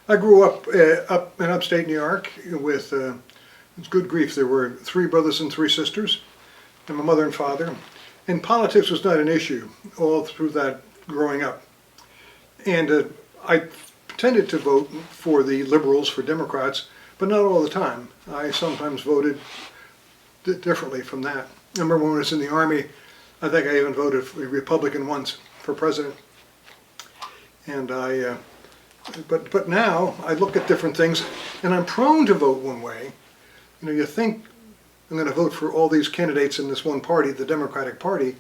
I grew up up in upstate New York with good grief. There were 3 brothers and 3 sisters, and my mother and father. And politics was not an issue all through that growing up. And I tended to vote for the liberals, for Democrats, but not all the time. I sometimes voted differently from that. I remember when I was in the Army, I think I even voted for a Republican once for president. And but now I look at different things, and I'm prone to vote one way. You know, you think I'm going to vote for all these candidates in this one party, the Democratic Party,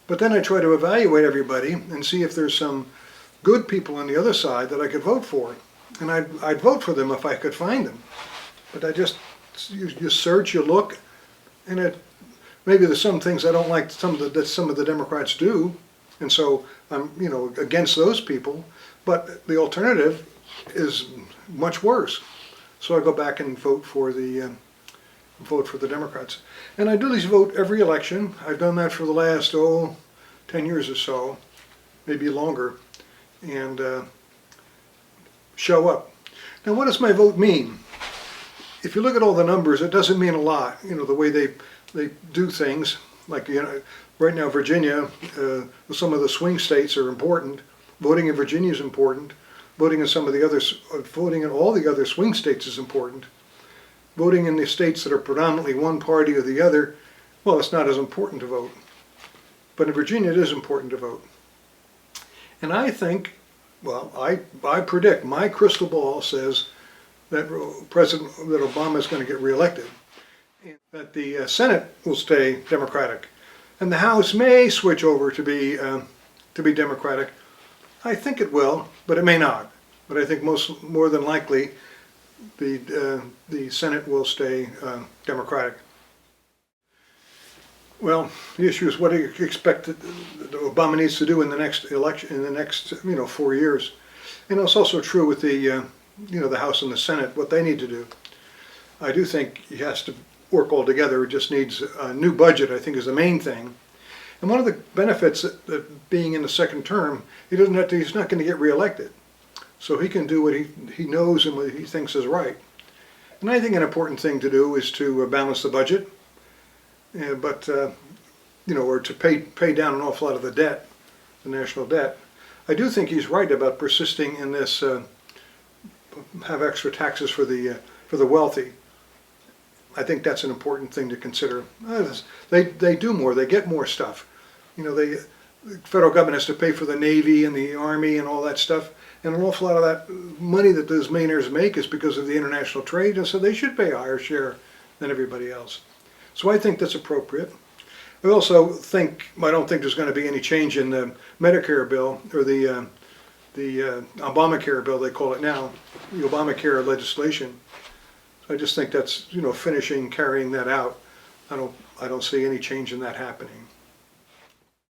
but then I try to evaluate everybody and see if there's some good people on the other side that I could vote for, and I'd vote for them if I could find them. But I just you search, you look, and maybe there's some things I don't like that some of the Democrats do, and so I'm against those people. But the alternative is much worse, so I go back and vote for the Democrats. And I do these vote every election. I've done that for the last 10 years or so, maybe longer, and show up. Now, what does my vote mean? If you look at all the numbers, it doesn't mean a lot. You know, the way they do things, like right now Virginia, some of the swing states are important. Voting in Virginia is important. Voting in some of the others, voting in all the other swing states is important. Voting in the states that are predominantly one party or the other, well, it's not as important to vote. But in Virginia, it is important to vote. And I think, well, I predict, my crystal ball says that that Obama is going to get reelected, and that the Senate will stay Democratic, and the House may switch over to be Democratic. I think it will, but it may not. But I think more than likely, the Senate will stay Democratic. Well, the issue is, what do you expect that Obama needs to do in the next election, in the next 4 years? And it's also true with the the House and the Senate, what they need to do. I do think he has to work all together. It just needs a new budget, I think, is the main thing. And one of the benefits that being in the second term, he's not going to get reelected. So he can do what he knows and what he thinks is right. And I think an important thing to do is to balance the budget, or to pay down an awful lot of the debt, the national debt. I do think he's right about persisting in this, have extra taxes for the wealthy. I think that's an important thing to consider. They do more, they get more stuff. The federal government has to pay for the Navy and the Army and all that stuff, and an awful lot of that money that those millionaires make is because of the international trade, and so they should pay a higher share than everybody else. So I think that's appropriate. I also think, I don't think there's going to be any change in the Medicare bill, or the Obamacare bill, they call it now, the Obamacare legislation. I just think that's, carrying that out. I don't see any change in that happening.